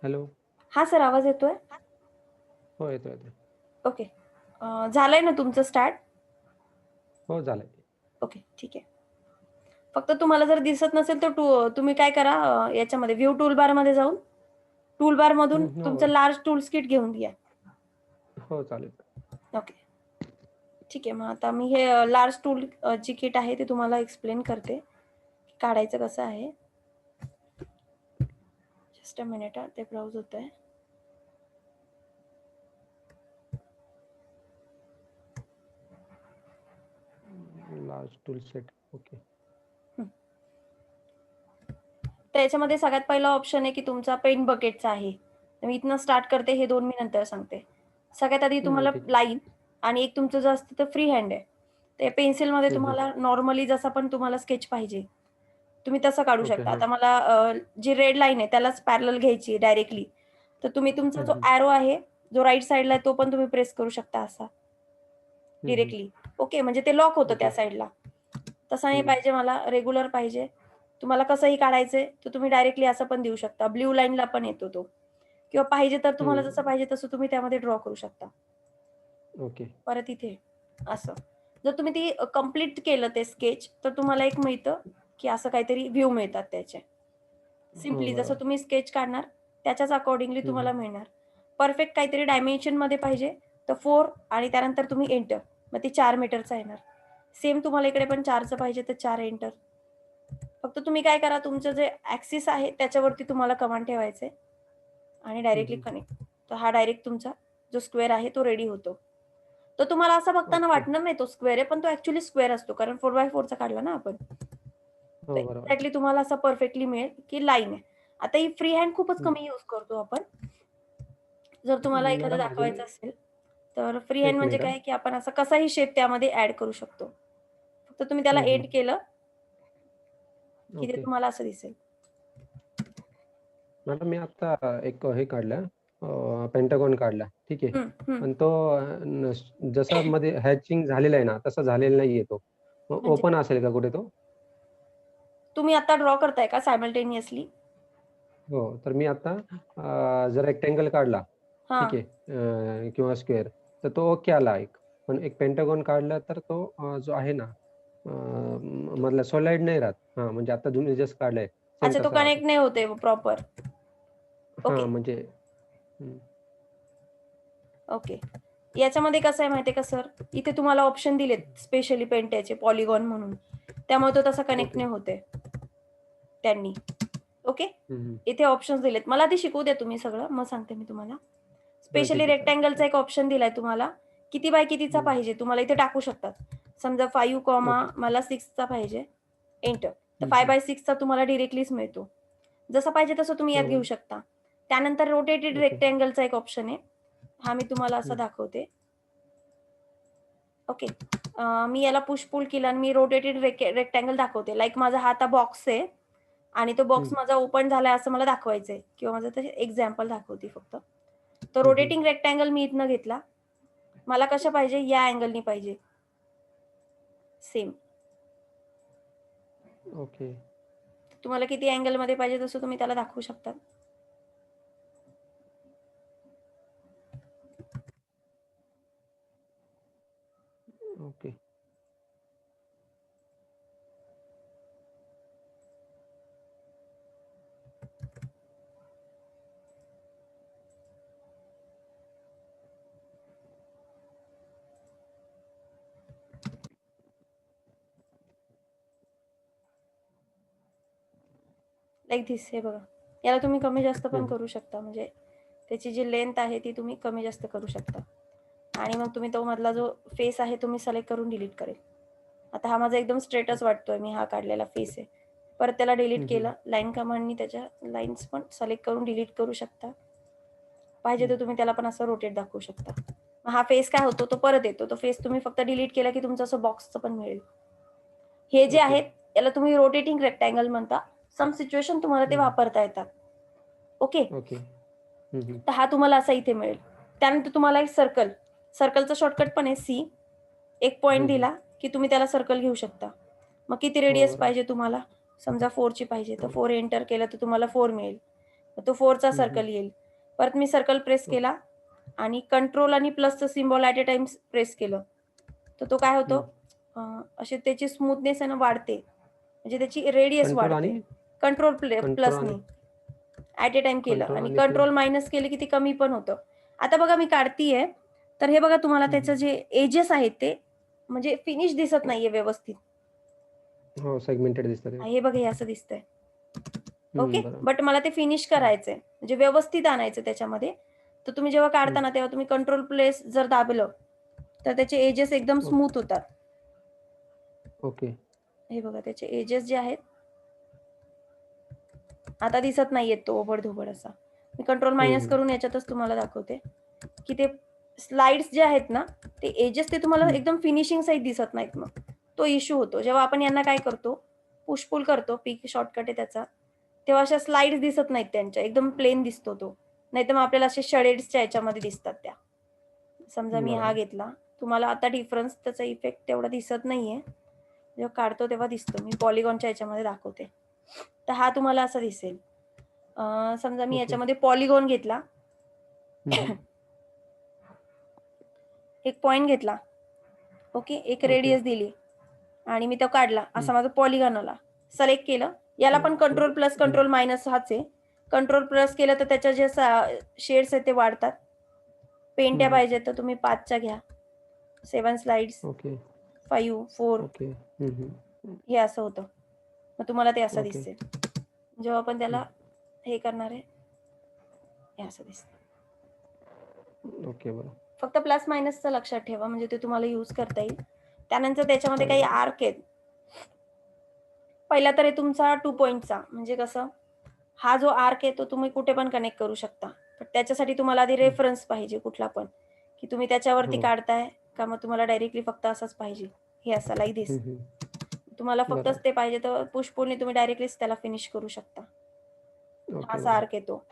Hello. हा sir, आवाज येतोय? हो, येतोय, येतोय. ओके. झालंय ना तुमचं स्टार्ट? हो, झालंय. ओके, ठीक आहे. फक्त तुम्हाला जर दिसत नसेल तर तुम्ही काय करा, याच्यामध्ये व्ह्यू टूलबारमध्ये जाऊन टूलबारमधून तुमचं हो, लार्ज टूल्स किट घेऊन घ्या. हो, चालेल. ओके. ठीक आहे. मग आता मी हे लार्ज टूल ची किट आहे ते तुम्हाला एक्सप्लेन करते. काढायचं कसं आहे. जस्ट अ मिनिट हां, ते ब्राउज होतंय. Large tool set. ओके. हं. तर याच्यामध्ये सगळ्यात पहिला ऑप्शन आहे की तुमचा पेंट बकेटचा आहे. तर मी इथनं स्टार्ट करते, हे 2 मी नंतर सांगते. सगळ्यात आधी तुम्हाला ठीक आहे. लाईन आणि एक तुमचं जो असतं ते फ्री हँड आहे. ते पेन्सिलमध्ये हं, हं. तुम्हाला नॉर्मली जसा पण तुम्हाला स्केच पाहिजे, तुम्ही तसं काढू ओके. शकता. हां. आता मला जी रेड लाईन आहे त्यालाच पॅरलल घ्यायची आहे डायरेक्टली. तर तुम्ही तुमचा हं, जो हं. एरो आहे, जो राइट साइडला आहे तो पण तुम्ही प्रेस करू शकता असा हं, हं. डायरेक्टली. ओके, म्हणजे ते लॉक होतं त्या ओके. साइडला. तसं नाही हं. पाहिजे मला, रेग्युलर पाहिजे. तुम्हाला कसंही काढायचंय, तर तुम्ही डायरेक्टली असं पण देऊ शकता. ब्लू लाईनला पण येतो तो किंवा पाहिजे तर तुम्हाला जसं हं. पाहिजे तसं तुम्ही त्यामध्ये ड्रॉ करू शकता. ओके. परत इथे असं. जर तुम्ही ती कंप्लीट केलं ते स्केच, तर तुम्हाला एक मिळतं, की असं काहीतरी व्ह्यू मिळतात त्याचे. हो, सिम्पली जसं बरोबर. तुम्ही स्केच काढणार, त्याच्याच अकॉर्डिंगली हं, हं. तुम्हाला मिळणार. परफेक्ट काहीतरी डायमेन्शनमध्ये पाहिजे, तर 4 आणि त्यानंतर तुम्ही एंटर. मग ते 4 मीटरचा येणार. सेम तुम्हाला इकडे पण 4चं पाहिजे, तर 4 एंटर. फक्त तुम्ही काय करा, तुमचं जे ॲक्सिस आहे त्याच्यावरती तुम्हाला कमांड ठेवायचं आहे आणि हं, डायरेक्टली हं. कनेक्ट. तर हा डायरेक्ट तुमचा जो स्क्वेअर आहे तो रेडी होतो. तर तुम्हाला असा बघताना ओके. वाटणार नाही तो स्क्वेअर आहे, पण तो ॲक्चुअली स्क्वेअर असतो कारण 4x4 चा काढला ना आपण. तर हो, बरोबर. एक्झॅक्टली तुम्हाला असं परफेक्टली मिळेल, की लाईन आहे. आता ही फ्री हँड खूपच हं. कमी यूज करतो आपण. जर तुम्हाला एखादं मॅडम अजून दाखवायचं असेल, तर फ्री हँड 1 म्हणजे मिनिट हां. काय, की आपण असा कसाही शेप त्यामध्ये ॲड करू शकतो. फक्त तुम्ही त्याला हं, हं. एंड केलं, की ते ओके. तुम्हाला असं दिसेल. मॅडम मी आता एक हे काढलं पेंटागॉन काढला. ठीक आहे. हं, हं. पण तो जसा मध्ये हॅचिंग झालेला आहे ना, तसा झालेला नाहीये तो. मग म्हणजे ओपन असेल का कुठे तो? तुम्ही आता ड्रॉ करताय का सायमल्टेनियसली? हो, तर मी आता जर रेक्टेंगल काढला, ठीक हां. आहे, किंवा स्क्वेअर, तर तो ओके आला एक. पण एक पेंटागॉन काढला तर तो जो आहे ना, मधला सॉलिड नाही राहत. हां, म्हणजे आता तुम्ही जसं काढलंय सेम अच्छा, तो तसा राहतो. कनेक्ट नाही होत प्रॉपर. ओके, हां, म्हणजे हं, ओके. याच्यामध्ये कसं आहे माहिती आहे का सर, इथे तुम्हाला ऑप्शन दिलेत स्पेशली पेंटाचे पॉलिगॉन म्हणून. त्यामुळे तो तसा कनेक्ट ओके. नाही होत त्यांनी. ओके. हं, हं. इथे ऑप्शन्स दिलेत. मला आधी शिकवू द्या तुम्ही सगळं, मग सांगते मी तुम्हाला. हां, स्पेशली ठीक आहे. चालेल. रेक्टेंगलचा एक ऑप्शन दिलाय तुम्हाला. किती बाय कितीचा हं. पाहिजे तुम्हाला इथे टाकू शकतात. समजा 5, ओके. मला 6चा पाहिजे, एंटर. तर हं, 5 हं. बाय 6चा तुम्हाला डायरेक्टलीच मिळतो. जसं पाहिजे तसं तुम्ही यात हो, घेऊ शकता. त्यानंतर रोटेटेड ओके. रेक्टेंगलचा एक ऑप्शन आहे. हा मी तुम्हाला असा हं, दाखवते. ओके. मी याला पुश पुल केलं आणि मी रोटेटेड रेक्टेंगल दाखवते. लाइक माझा हा आता बॉक्स आहे आणि तो बॉक्स हं. माझा ओपन झालाय असं मला दाखवायचंय किंवा माझं ते एक्झाम्पल दाखवते फक्त. तर हं, हं. रोटेटिंग रेक्टेंगल मी इथनं घेतला. मला कशा पाहिजे? या अँगलनी पाहिजे. सेम. ओके. तुम्हाला किती अँगलमध्ये पाहिजे तसं तुम्ही त्याला दाखवू शकता. ओके. लाइक धिस हे बघा. याला तुम्ही कमी जास्त हं, पण हं. करू शकता. म्हणजे त्याची जी लेंथ आहे ती तुम्ही कमी जास्त करू शकता. आणि मग तुम्ही तो मधला जो फेस आहे तो मी सिलेक्ट करून डिलीट करेल. आता हा माझा एकदम स्ट्रेटच वाटतोय. मी हा काढलेला फेस आहे. परत त्याला डिलीट हं, हं. केलं. लाईन कमांडनी त्याच्या लाईन्स पण सिलेक्ट करून डिलीट करू शकता. पाहिजे हं. तर तुम्ही त्याला पण असं रोटेट दाखवू शकता. मग हा फेस काय होतो तो परत येतो. तो फेस तुम्ही फक्त डिलीट केला की तुमचं असं बॉक्सचं पण मिळेल. हे जे ओके. आहेत याला तुम्ही रोटेटिंग रेक्टेंगल म्हणता. सम सिच्युएशन तुम्हाला ते हं, हं. वापरता येतात. ओके. ओके. हं, हं. तर हा तुम्हाला असा इथे मिळेल. त्यानंतर तुम्हाला एक सर्कल. सर्कलचा शॉर्टकट पण आहे सी. एक पॉइंट हं, हं. दिला, की तुम्ही त्याला सर्कल घेऊ शकता. मग किती हो, रेडियस बरोबर. पाहिजे तुम्हाला? समजा 4 ची पाहिजे, तर हो. 4 एंटर केलं तर तुम्हाला 4 मिळेल. तो 4चा हम्म, सर्कल येईल. परत मी सर्कल प्रेस केला आणि कंट्रोल आणि प्लसचं symbol at a time press केलं. तर तो काय होतो, अशी त्याची स्मूथनेस आहे ना वाढते. म्हणजे त्याची रेडियस कंट्रोल वाढते. आणि कंट्रोल कंट्रोल आणि प्लसनी ॲट अ टाइम केलं कंट्रोल आणि आणि कंट्रोल मायनस केलं की ते कमी पण होतं. आता बघा मी काढतीये, तर हे बघा तुम्हाला त्याचं जे एजेस आहेत ते म्हणजे फिनिश दिसत नाहीये व्यवस्थित. हो सेगमेंटेड दिसतात ते. हे बघा हे असं दिसतंय. ओके. बरोबर. बट मला ते फिनिश करायचंय. म्हणजे व्यवस्थित आणायचं त्याच्यामध्ये. तर तुम्ही जेव्हा काढता ना, तेव्हा तुम्ही कंट्रोल प्लेस जर दाबलं, तर त्याचे एजेस एकदम स्मूथ होतात. ओके. हे बघा त्याचे एजेस जे आहेत, आता दिसत नाहीयेत तो ओबड-धोबड असा. मी कंट्रोल मायनस करून याच्यातच तुम्हाला दाखवते, की ते स्लाइड्स जे आहेत ना, ते एजेस ते तुम्हाला एकदम फिनिशिंग सहित दिसत नाहीत मग. तो इश्यू होतो. जेव्हा आपण यांना काय करतो, पुश पुल करतो, पीक शॉर्टकट आहे त्याचा, तेव्हा अशा स्लाइड्स दिसत नाहीत त्यांच्या. एकदम प्लेन दिसतो तो. नाहीतर मग आपल्याला असे शेडेड्सच्या ह्याच्यामध्ये दिसतात त्या. समजा मी हा बरोबर. घेतला. तुम्हाला आता डिफरन्स त्याचा इफेक्ट तेवढा दिसत नाहीये. जेव्हा काढतो तेव्हा दिसतो. मी पॉलिगॉनच्या ह्याच्यामध्ये दाखवते. तर हा तुम्हाला असा दिसेल. समजा मी ओके. याच्यामध्ये पॉलिगॉन घेतला. एक पॉइंट घेतला. ओके. एक ओके. रेडियस दिली आणि मी तो काढला. असा माझा पॉलिगॉन आला. सिलेक्ट केलं. याला पण कंट्रोल प्लस, कंट्रोल मायनस हाच आहे. कंट्रोल प्लस केलं तर त्याच्या जे शेड्स आहेत ते वाढतात. पेंट्या पाहिजे तर तुम्ही 5च्या घ्या. 7 स्लाइड्स, ओके. 5, 4 ओके. हे असं होतं. मग तुम्हाला ते असं ओके. दिसेल. जेव्हा आपण त्याला हे करणार आहे, हे असं दिसतं. ओके. बरोबर. फक्त प्लस मायनसचं लक्षात ठेवा म्हणजे ते तुम्हाला यूज करता येईल. त्यानंतर त्याच्यामध्ये काही चालेल. आर्क आहेत. पहिला तर आहे तुमचा 2 पॉइंटचा म्हणजे कसं, हा जो आर्क आहे तो तुम्ही कुठे पण कनेक्ट करू शकता. पण त्याच्यासाठी तुम्हाला आधी रेफरन्स पाहिजे कुठला पण, की तुम्ही त्याच्यावरती हो. काढताय का मग तुम्हाला डायरेक्टली फक्त असंच पाहिजे. हे असं लाईक धिस. तुम्हाला फक्तच बरोबर. ते पाहिजे तर पुश पुलने तुम्ही डायरेक्टलीच त्याला फिनिश करू शकता. हा ओके. असा बरोबर. आर्क येतो.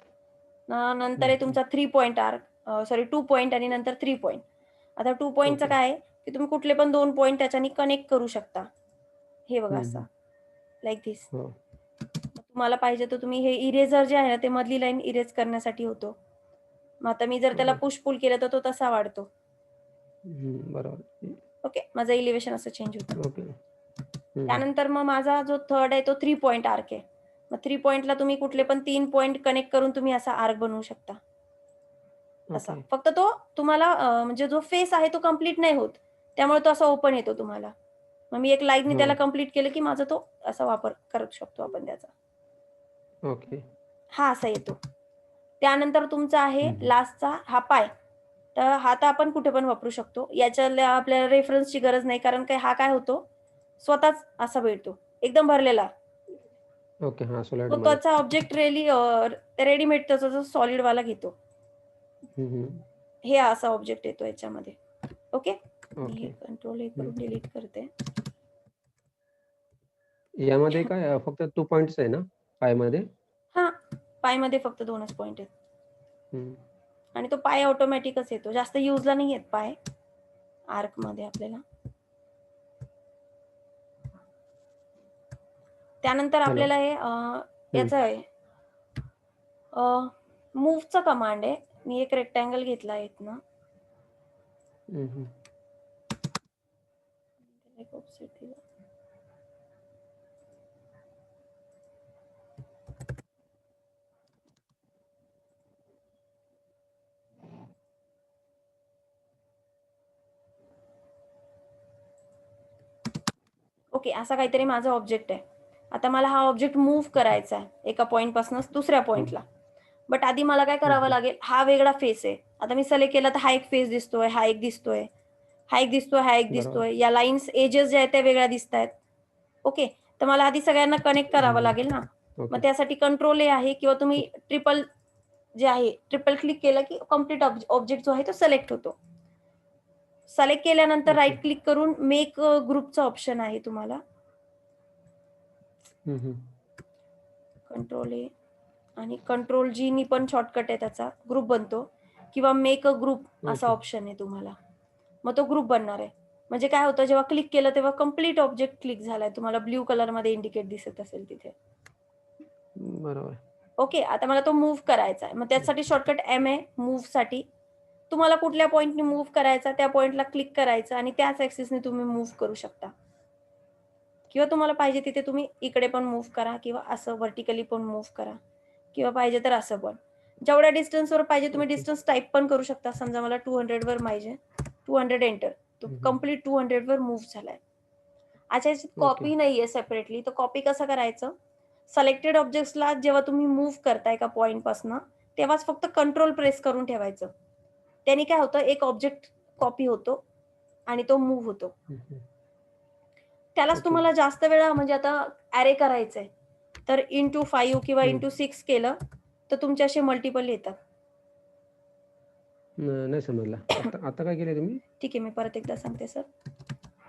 नंतर आहे तुमचा 3 पॉइंट आर्क, सॉरी 2 पॉइंट आणि नंतर 3 पॉइंट. आता 2 पॉइंटचं ओके. काय आहे, की तुम्ही कुठले पण 2 पॉइंट त्याच्याने कनेक्ट करू शकता. हे बघा असा, लाइक धिस. हो. तुम्हाला पाहिजे तर तुम्ही हे इरेजर जे आहे ना, ते मधली लाईन इरेज करण्यासाठी होतो. मग आता मी जर त्याला ओके. पुश पुल केलं तर तो तसा वाढतो. बरोबर. ओके. माझं एलिव्हेशन असं चेंज होतं. ओके. त्यानंतर मग माझा जो थर्ड आहे तो 3 पॉइंट आर्क आहे. मग 3 पॉइंटला तुम्ही कुठले पण 3 पॉइंट कनेक्ट करून तुम्ही असा आर्क बनवू शकता. असा. ओके. फक्त तो तुम्हाला म्हणजे जो फेस आहे तो कंप्लीट नाही होत. त्यामुळे तो असा ओपन येतो तुम्हाला. मग मी एक लाईननी हो. त्याला कंप्लीट केलं, की माझा तो असा वापर करू शकतो आपण त्याचा. ओके. हा असा येतो. त्यानंतर तुमचा आहे लास्टचा हा पाय. तर हा तर आपण कुठे पण वापरू शकतो. याच्याला आपल्याला रेफरन्सची गरज नाही कारण हा काय होतो, स्वतःच असा भेटतो. एकदम भरलेला. ओके. हां, तो सॉलिडमध्ये. त्याचा ऑब्जेक्ट रेडीमेड त्याचा जो सॉलिडवाला घेतो. हे असा ऑब्जेक्ट येतो याच्यामध्ये. ओके. मी हे ओके. कंट्रोल हे करून डिलीट करते. यामध्ये काय फक्त 2 पॉइंट्स आहे ना पायमध्ये? हां, पायमध्ये फक्त 2च पॉइंट आहेत. हं. आणि तो पाय ऑटोमॅटिकच येतो. जास्त युजला नाही येत पाय आर्कमध्ये आपल्याला. त्यानंतर हॅलो. आपल्याला हे हं. याचं आहे मूव्हचा कमांड आहे. मी एक रेक्टँगल घेतला इथनं. एक ऑफसेट दिला. ओके. असा काहीतरी माझा ऑब्जेक्ट आहे. आता मला हा ऑब्जेक्ट मूव्ह करायचा आहे एका पॉइंटपासून दुसऱ्या पॉइंटला. बट आधी मला काय करावं लागेल, हा वेगळा फेस आहे. आता मी सिलेक्ट केला तर हा एक फेस दिसतोय, हा एक दिसतोय, हा एक दिसतोय, हा एक बरोबर. दिसतोय. या लाईन्स एजेस ज्या आहेत त्या वेगळ्या दिसतायत. ओके. तर मला आधी सगळ्यांना कनेक्ट करावं लागेल ना. मग ओके. त्यासाठी कंट्रोल ए आहे किंवा तुम्ही ट्रिपल जे आहे, ट्रिपल क्लिक केलं की कंप्लीट ऑब्जेक्ट जो आहे तो सिलेक्ट होतो. सिलेक्ट केल्यानंतर ओके. राइट क्लिक करून मेक ग्रुपचा ऑप्शन आहे तुम्हाला. कंट्रोल ए आणि कंट्रोल जी नी पण शॉर्टकट आहे त्याचा ग्रुप बनतो किंवा मेक अ ग्रुप असा ओके. ऑप्शन आहे तुम्हाला. मग तो ग्रुप बनणार आहे. म्हणजे काय होतं जेव्हा क्लिक केलं तेव्हा कंप्लीट ऑब्जेक्ट क्लिक झालाय. तुम्हाला ब्लू कलरमध्ये इंडिकेट दिसत असेल तिथे. बरोबर. ओके, आता मला तो मूव्ह करायचा आहे. मग त्यासाठी शॉर्टकट एम आहे मूव्हसाठी. तुम्हाला कुठल्या पॉइंटनी मूव्ह करायचा त्या पॉइंटला क्लिक करायचं आणि त्याच ॲक्सिसने तुम्ही मूव्ह करू शकता. किंवा तुम्हाला पाहिजे तिथे तुम्ही इकडे पण मूव्ह करा किंवा असं व्हर्टिकली पण मूव्ह करा किंवा पाहिजे तर असं पण. जेवढ्या डिस्टन्सवर पाहिजे तुम्ही ओके. डिस्टन्स टाइप पण करू शकता. समजा मला 200 वर पाहिजे. 200 एंटर. तो कंप्लीट 200 वर मूव्ह झालाय. अच्छा, याच्यात ओके. कॉपी नाहीये सेपरेटली. तर कॉपी कसं करायचं? सिलेक्टेड ऑब्जेक्ट्सला जेव्हा तुम्ही मूव्ह करताय एका पॉइंटपासनं, तेव्हाच फक्त कंट्रोल प्रेस करून ठेवायचं. त्याने काय होतं, एक ऑब्जेक्ट कॉपी होतो आणि तो मूव्ह होतो. त्यालाच ओके. तुम्हाला जास्त वेळा म्हणजे आता ॲरे करायचंय, तर इंटू 5 किंवा इंटू 6 केलं, तर तुमचे असे मल्टिपल येतात. नाही समजला. आता आता काय केलंय तुम्ही? ठीक आहे, मी परत एकदा सांगते सर.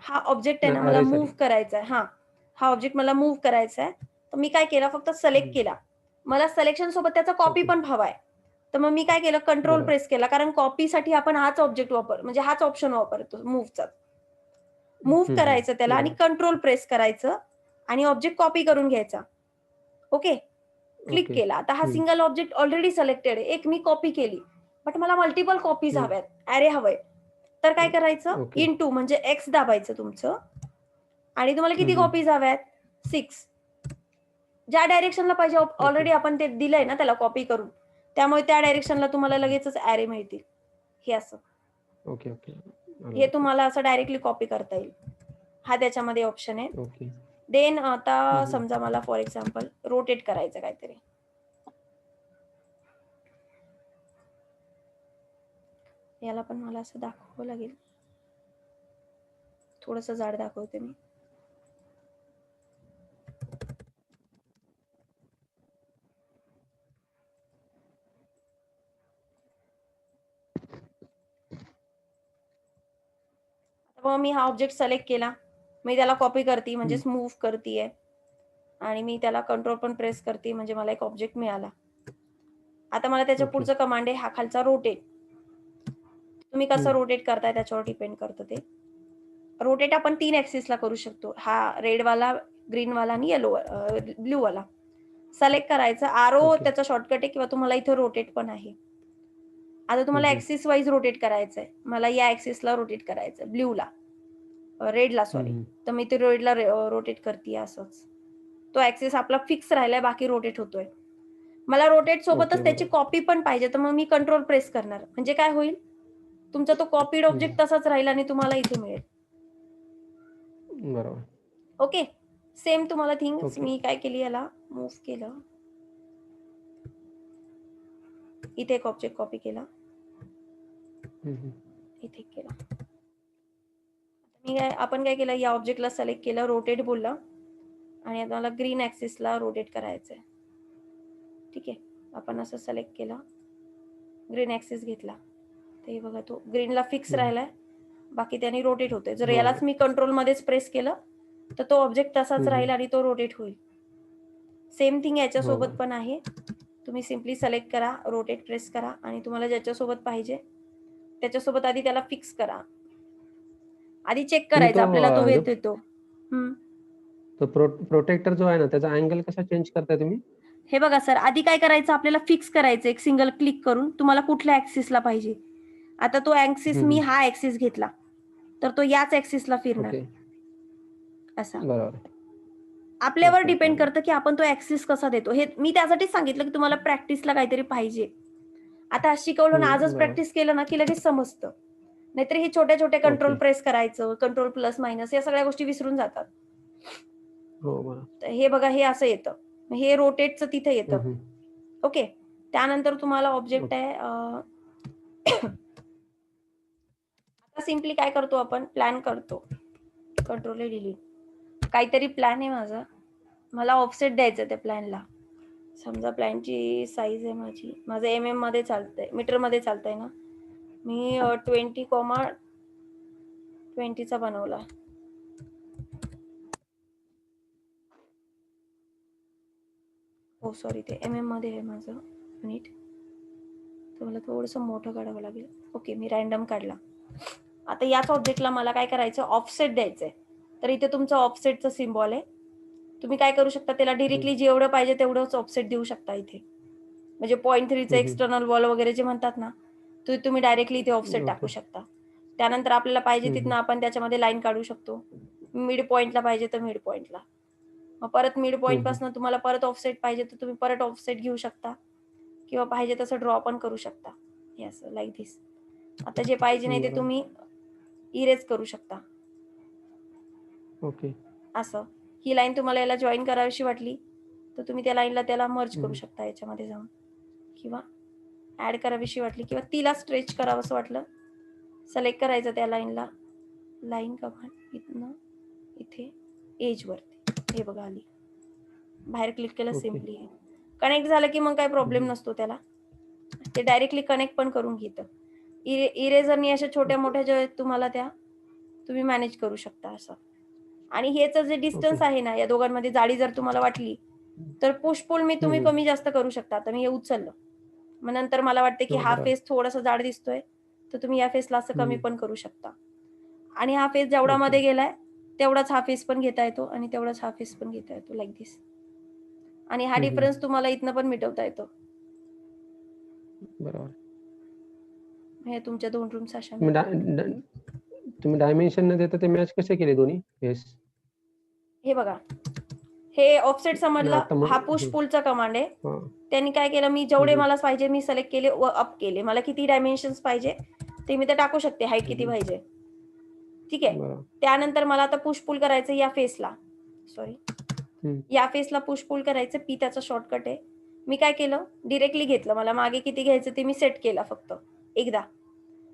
हा ऑब्जेक्ट आहे ना, नाही मला अरेसाठी. मूव्ह करायचा आहे. हां, हा ऑब्जेक्ट मला मूव्ह करायचा आहे. तर मी काय केलं, फक्त सिलेक्ट केला. मला सिलेक्शन सोबत त्याचा कॉपी ओके. पण हवा आहे. तर मग मी काय केलं, कंट्रोल बरोबर. प्रेस केला. कारण कॉपीसाठी आपण हाच ऑब्जेक्ट म्हणजे हाच ऑप्शन वापरतो मूव्हचा. मूव्ह करायचं त्याला आणि बरोबर. कंट्रोल प्रेस करायचं आणि ऑब्जेक्ट कॉपी करून घ्यायचा. ओके. Click okay. केला. आता हा सिंगल ऑब्जेक्ट ऑलरेडी सिलेक्टेड आहे. एक मी कॉपी केली. बट मला मल्टिपल कॉपीज हव्यात. ॲरे हवंय. तर काय करायचं? ओके. इंटू म्हणजे एक्स दाबायचं तुमचं आणि तुम्हाला किती कॉपीज हव्यात? 6. ज्या डायरेक्शनला पाहिजे ओके. ऑलरेडी आपण ते दिलंय ना त्याला कॉपी करून. त्यामुळे त्या डायरेक्शनला तुम्हाला लगेचच ॲरे मिळतील. हे असं. Okay, okay. आलं हे लक्षात. तुम्हाला असं डायरेक्टली कॉपी करता येईल. हा त्याच्यामध्ये ऑप्शन आहे. ओके. देन आता समजा मला फॉर एक्झाम्पल रोटेट करायचं काहीतरी. याला पण मला असं दाखवावं लागेल. थोडंसं जाड दाखवते मी. मग मी हा ऑब्जेक्ट सिलेक्ट केला. मी त्याला कॉपी करते म्हणजेच मूव्ह करतीये आणि मी त्याला कंट्रोल पण प्रेस करते म्हणजे मला एक ऑब्जेक्ट मिळाला. आता मला त्याच्या ओके. पुढचं कमांड आहे हा खालचा रोटेट. तुम्ही कसं रोटेट करताय त्याच्यावर डिपेंड करतं ते. रोटेट आपण 3 ॲक्सिसला करू शकतो. हा रेडवाला, ग्रीनवाला आणि ब्लूवाला. सिलेक्ट करायचं. आरो ओके. त्याचा शॉर्टकट आहे किंवा तुम्हाला इथे रोटेट पण आहे. आता तुम्हाला ॲक्सिस वाईज रोटेट करायचंय. मला या ॲक्सिसला रोटेट करायचंय ब्लूला. रेडला सॉरी. तर मी ते रेडला रोटेट करते असंच. तो ॲक्सिस आपला फिक्स राहिलाय, बाकी रोटेट होतोय. मला रोटेट सोबतच ओके. त्याची बरोबर. कॉपी पण पाहिजे, तर मग मी कंट्रोल प्रेस करणार. म्हणजे काय होईल? तुमचा तो कॉपीड ऑब्जेक्ट तसाच राहील आणि तुम्हाला इथे मिळेल. बरोबर. ओके. सेम तुम्हाला थिंग्स ओके. मी काय केली याला मूव्ह केलं. इथे एक ऑब्जेक्ट कॉपी केला. इथे केला. आपण काय केलं, या ऑब्जेक्टला सिलेक्ट केलं, रोटेट बोललं आणि आता मला ग्रीन ॲक्सिसला रोटेट करायचंय. ठीक आहे. आपण असं सिलेक्ट केलं. ग्रीन ॲक्सिस घेतला. तर हे बघा तो ग्रीनला फिक्स राहिलाय. बाकी त्याने रोटेट होतोय. जर हो. यालाच मी कंट्रोलमध्येच प्रेस केलं, तर तो ऑब्जेक्ट तसाच राहील आणि तो रोटेट होईल. सेम थिंग याच्यासोबत पण आहे. तुम्ही सिम्पली सिलेक्ट करा, रोटेट प्रेस करा आणि तुम्हाला ज्याच्यासोबत पाहिजे त्याच्यासोबत आधी त्याला फिक्स करा. आधी चेक तुम्ही करायचं तो आपल्याला तो जो येतो. तो प्रोटेक्टर जो आहे ना त्याचा अँगल कसा चेंज करताय तुम्ही? हे बघा सर, आधी काय करायचं आपल्याला फिक्स करायचं एक सिंगल क्लिक करून. तुम्हाला कुठल्या ॲक्सिसला पाहिजे. आता तो ॲक्सिस मी हा ॲक्सिस घेतला, तर तो याच ॲक्सिसला फिरणार. ओके. असा. बरोबर. आपल्यावर ओके, ओके. डिपेंड आलं करतं, की आपण तो ॲक्सिस कसा देतो. हे मी त्यासाठीच सांगितलं, की तुम्हाला प्रॅक्टिसला काहीतरी पाहिजे. आता आज शिकवलं ना, आजच बरोबर. प्रॅक्टिस केलं ना, की लगेच समजतं. नाहीतर हे छोटे-छोटे कंट्रोल ओके. प्रेस करायचं, कंट्रोल प्लस मायनस या सगळ्या गोष्टी विसरून जातात. हो, बरोबर. तर हे बघा हे असं येतं. हे रोटेटचं तिथे येतं. ओके. त्यानंतर तुम्हाला ऑब्जेक्ट ओके. आहे आता सिम्पली काय करतो आपण प्लॅन करतो. Control delete. काहीतरी प्लॅन आहे माझा. मला ऑफसेट द्यायचं त्या प्लॅनला. समजा प्लॅनची साईज आहे माझं MM मध्ये चालतंय, मीटरमध्ये चालतंय ना. मी 20,20चा बनवला. हो सॉरी ते MM मध्ये आहे माझं युनिट. तर मला थोडंसं मोठं काढावं लागेल. ओके, मी रँडम काढला. आता याच ऑब्जेक्टला मला काय करायचं ऑफसेट द्यायचंय. तर इथे तुमचं ऑफसेटचं सिम्बॉल आहे. तुम्ही काय करू शकता त्याला डायरेक्टली जेवढं पाहिजे तेवढंच ऑफसेट देऊ शकता इथे. म्हणजे 0.3चं हं, हं. एक्सटर्नल वॉल वगैरे जे म्हणतात ना, ते तुम्ही डायरेक्टली इथे ऑफसेट टाकू ओके. शकता. त्यानंतर आपल्याला पाहिजे हं, तिथनं हं. आपण त्याच्यामध्ये लाईन काढू शकतो. मिड पॉइंटला पाहिजे तर मिड पॉइंटला. मग परत मिड हं, हं. पॉइंटपासून तुम्हाला परत ऑफसेट पाहिजे तर तुम्ही परत ऑफसेट घेऊ शकता किंवा पाहिजे तसं ड्रॉ पण करू शकता. हे असं लाइक धिस. आता जे पाहिजे नाही ते बरोबर. तुम्ही इरेज करू शकता. ओके. असं. ही लाईन तुम्हाला याला जॉइन करावीशी वाटली, तर तुम्ही त्या लाईनला त्याला मर्ज हं, करू हं. शकता याच्यामध्ये जाऊन किंवा ॲड करावीशी वाटली किंवा तिला स्ट्रेच करावंसं वाटलं, सिलेक्ट करायचं त्या लाईनला. लाईन कमांड इथनं इथे एजवरती. हे बघा आली. बाहेर क्लिक केलं ओके. सिम्पली आहे. कनेक्ट झालं की मग काही हं, प्रॉब्लेम हं. नसतो त्याला. ते डायरेक्टली कनेक्ट पण करून घेतं. इरेजरनी अशा ओके. छोट्या-मोठ्या ज्या आहेत तुम्हाला त्या तुम्ही मॅनेज करू शकता असं. आणि ह्याचं जे ओके. डिस्टन्स आहे ना, या दोघांमध्ये जाडी जर तुम्हाला वाटली, तर पुश पुल मी हं, तुम्ही हं. कमी जास्त करू शकता. आता मी हे उचललं. मग नंतर मला वाटतं की हो, हा बरोबर. फेस थोडासा जाड दिसतोय, तर तुम्ही या फेसला असं हं, कमी हं. पण करू शकता. आणि हा फेस जेवढा ओके. मध्ये गेलाय, तेवढाच हा फेस पण घेता येतो आणि तेवढाच हा फेस पण घेता येतो लाइक धिस. आणि हा हं, हं. डिफरन्स तुम्हाला इथनं पण मिटवता येतो. बरोबर. हे तुमच्या 2 रूम्स अशा तुम्ही डा मिळतात. ड तुम्ही डायमेन्शन न देता ते मॅच कसे केले दोन्ही फेस? हे बघा, हे ऑफसेट नाही समजलं, आता मग हा पुश हं. पुलचा कमांड आहे. हां. त्यांनी काय केलं, मी हं, जेवढे हं. मला पाहिजे मी सिलेक्ट केले व अप केले. मला किती डायमेन्शन्स पाहिजे ते मी ते टाकू शकते, हाईट हं, किती हं. पाहिजे. ठीक आहे. बरोबर. त्यानंतर मला आता पुश पुल करायचं या फेसला. सॉरी. हं. या फेसला पुश पुल करायचं. पी त्याचा शॉर्टकट आहे. मी काय केलं, डायरेक्टली घेतलं. मला मागे किती घ्यायचं ते मी सेट केलं फक्त एकदा.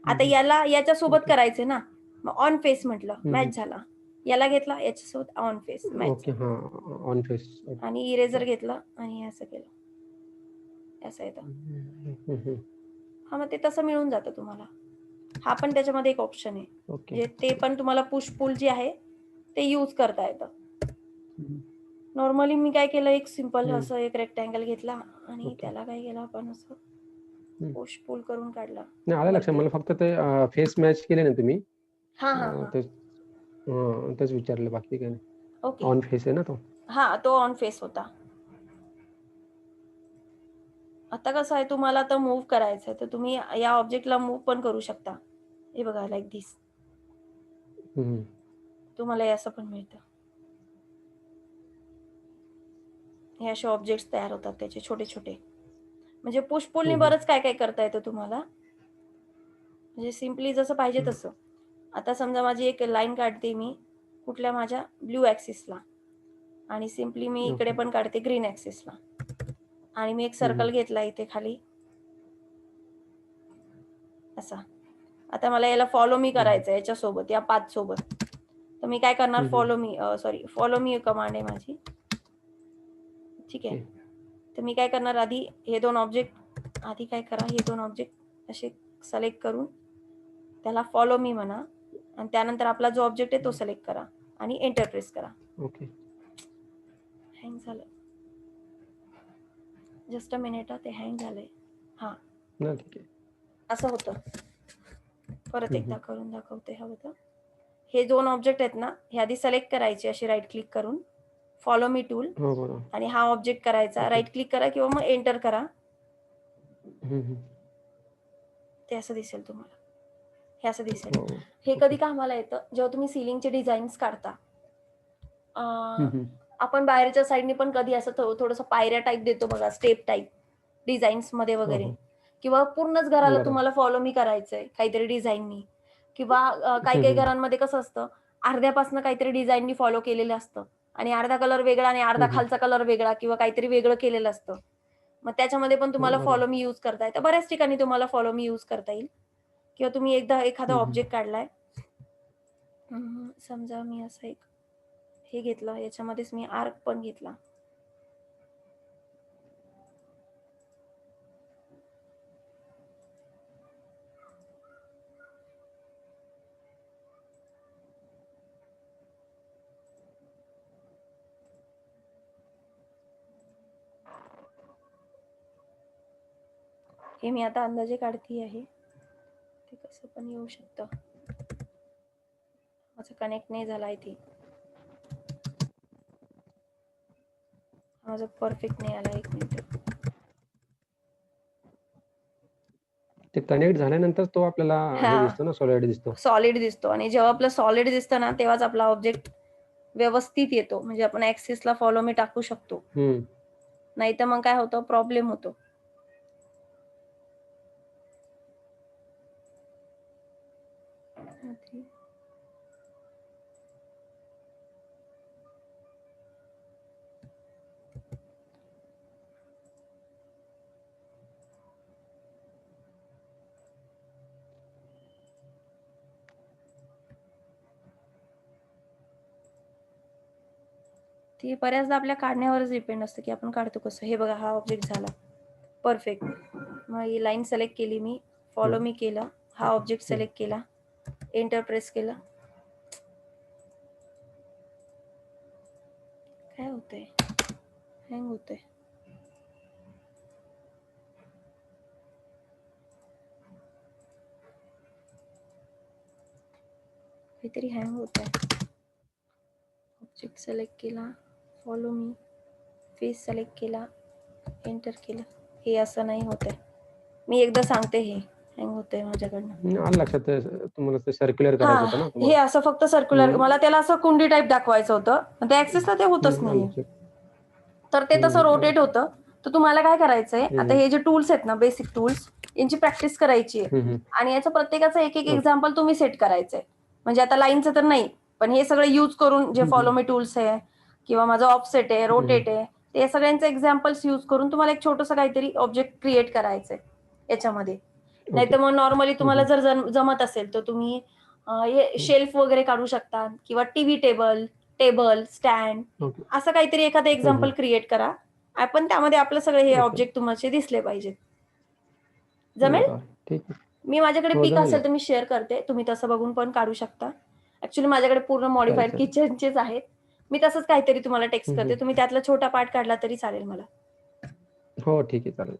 हं, आता हं. याला याच्यासोबत ओके. करायचं ना, मग ऑन फेस म्हटलं, हं, हं. मॅच झाला. याला घेतला, याच्यासोबत ऑन फेस मॅच ओके. झाला. हां. On face. आणि इरेजर ओके. घेतलं आणि हे असं केलं. असं येतं. हं, हं, हं. हां, मग ते तसं मिळून जातं तुम्हाला. हा पण त्याच्यामध्ये एक ऑप्शन आहे. ओके. म्हणजे ते पण तुम्हाला पुश पुल जे आहे, ते यूज करता येतं. हं, नॉर्मली मी काय केलं, एक सिंपल हं. असं एक रेक्टेंगल घेतला आणि ओके. त्याला काय केलं आपण असं हं. पुश पुल करून काढला नाही आलं लक्षात. वरती. मला फक्त ते फेस मॅच केले ना तुम्ही हां, हां, हां. तेच तेच विचारलं बाकी काही नाही. ओके. ऑन फेस आहे ना तो? हां, तो ऑन फेस होता. आता कसं आहे, तुम्हाला आता मूव्ह करायचं आहे, तर तुम्ही या ऑब्जेक्टला मूव्ह पण करू शकता. हे बघा लाइक धिस. हं, हं. तुम्हाला हे असं पण मिळतं. हे असे ऑब्जेक्ट्स तयार होतात त्याचे छोटे-छोटे. म्हणजे पुश पुलनी हं, हं. बरंच काय-काय करता येतं तुम्हाला. म्हणजे सिम्पली जसं पाहिजे हं. तसं. आता समजा माझी एक लाईन काढते मी कुठल्या माझ्या ब्लू ॲक्सिसला आणि सिम्पली मी इकडे ओके. पण काढते ग्रीन ॲक्सिसला आणि मी एक हं, हं. सर्कल घेतला इथे खाली असा. आता मला याला फॉलो मी हं, हं. करायचं आहे याच्यासोबत, या पाथसोबत. तर मी काय करणार हं, हं. फॉलो मी कमांड आहे माझी. ठीक आहे. ओके. तर मी काय करणार आधी काय करा, हे 2 ऑब्जेक्ट असे सिलेक्ट करून त्याला फॉलो मी म्हणा आणि त्यानंतर आपला जो ऑब्जेक्ट आहे तो हं. सिलेक्ट करा आणि एंटर प्रेस करा. ओके. हँग झालं. जस्ट अ मिनिट ते हँग झालंय. हां, नाही ठीक आहे. असं होतं. परत हं, एकदा हं. करून दाखवते हवं तर. हे 2 ऑब्जेक्ट आहेत ना, हे आधी सिलेक्ट करायचे असे राइट क्लिक करून. फॉलो मी टूल हो, बरोबर. आणि हा ऑब्जेक्ट करायचा. ओके. राइट क्लिक करा किंवा मग एंटर करा. हं, हं. ते असं दिसेल तुम्हाला. हे असं दिसेल. हो. हे ओके. कधी कामाला येतं, जेव्हा तुम्ही सीलिंगचे डिझाईन्स काढता. अ, हं, हं. आपण बाहेरच्या साइडनी पण कधी असं थोडंसं पायऱ्या टाइप देतो बघा, स्टेप टाइप डिझाईन्समध्ये हो, वगैरे हो. किंवा पूर्णच घराला बरोबर. तुम्हाला फॉलो मी करायचंय काहीतरी डिझाईननी किंवा हं, काही-काही हं. घरांमध्ये कसं असतं, अर्ध्यापासनं काहीतरी डिझाईननी फॉलो केलेलं असतं आणि अर्धा कलर वेगळा आणि अर्धा हं, हं. खालचा कलर वेगळा किंवा काहीतरी वेगळं केलेलं असतं. मग त्याच्यामध्ये पण हो, तुम्हाला बरोबर. फॉलो मी यूज करता येतं. बऱ्याच ठिकाणी तुम्हाला फॉलो मी यूज करता येईल किंवा तुम्ही एकदा एखादा हं, हं. ऑब्जेक्ट काढलाय. समजा मी असं एक हे घेतलं, याच्यामध्येच मी आर्क पण घेतला. हे मी आता अंदाजे काढती आहे. ते कसं पण येऊ शकतं. माझं कनेक्ट नाही झालं आय थिंक. माझं परफेक्ट नाही आला. 1 मिनिट. ते कनेक्ट झाल्यानंतर तो आपल्याला हे हा दिसतो ना, सॉलिड दिसतो. सॉलिड दिसतो आणि जेव्हा आपलं सॉलिड दिसतं ना तेव्हाच आपला ऑब्जेक्ट व्यवस्थित येतो. म्हणजे आपण ऍक्सिसला फॉलो मी टाकू शकतो. हं. नाही तर मग काय होतं प्रॉब्लेम होतो. ते बऱ्याचदा आपल्या काढण्यावरच डिपेंड असतं की आपण काढतो कसं. हे बघा हा ऑब्जेक्ट झाला परफेक्ट. मग ही लाईन सिलेक्ट केली मी, फॉलो हं. मी केलं, हा ऑब्जेक्ट हं. सिलेक्ट केला, एंटर प्रेस केलं. काय होतंय? हँग होतंय. काहीतरी हँग होतंय. ऑब्जेक्ट सिलेक्ट केला, फॉलो मी, फेस सिलेक्ट केला, एंटर केलं. हे असं नाही होत आहे. मी एकदा सांगते हे हँग होतंय माझ्याकडनं. आलं लक्षात. ते तुम्हाला ते सर्क्युलर हा करायचं होतं ना हे तुम्हाला? असं फक्त सर्क्युलर मला त्याला असं कुंडी टाईप दाखवायचं होतं. पण ते ऍक्सेसला ते होतच आलं नाहीये. लक्षात. तर ते तसं आलं रोटेट लक्षात. होतं. तर तुम्हाला काय करायचंय आता हं. हे जे टूल्स आहेत ना बेसिक टूल्स यांची प्रॅक्टिस करायची आहे. हं. आणि याचं प्रत्येकाचं एक एक ओके. एक्झाम्पल तुम्ही सेट करायचंय. म्हणजे आता लाईनचं तर नाही पण हे सगळं यूज करून जे हं. फॉलो मी टूल्स आहे किंवा माझं ऑफसेट आहे, रोटेट आहे, ते सगळ्यांचे एक्झाम्पल्स यूज करून तुम्हाला एक छोटंसं काहीतरी ऑब्जेक्ट क्रिएट करायचंय याच्यामध्ये. नाही ओके. तर मग नॉर्मली तुम्हाला जर जमत असेल तर तुम्ही शेल्फ वगैरे काढू शकता किंवा TV table, table, stand okay. असं काहीतरी एखादं एक्झाम्पल क्रिएट करा. आपण त्यामध्ये आपलं सगळे हे ओके. ऑब्जेक्ट तुम्हाला दिसले पाहिजेत. जमेल? बरं. ठीक आहे. मी माझ्याकडे हो, पिक जमेल ना. असेल तर मी शेअर करते. तुम्ही तसं बघून पण काढू शकता. ॲक्चुअली माझ्याकडे पूर्ण चालेल, मॉडिफाईड चालेल. किचनचेच आहेत. मी तसंच काहीतरी तुम्हाला टेक्स्ट हं. करते. तुम्ही त्यातला छोटा पार्ट काढला तरी चालेल मला. हो, ठीक आहे. चालेल.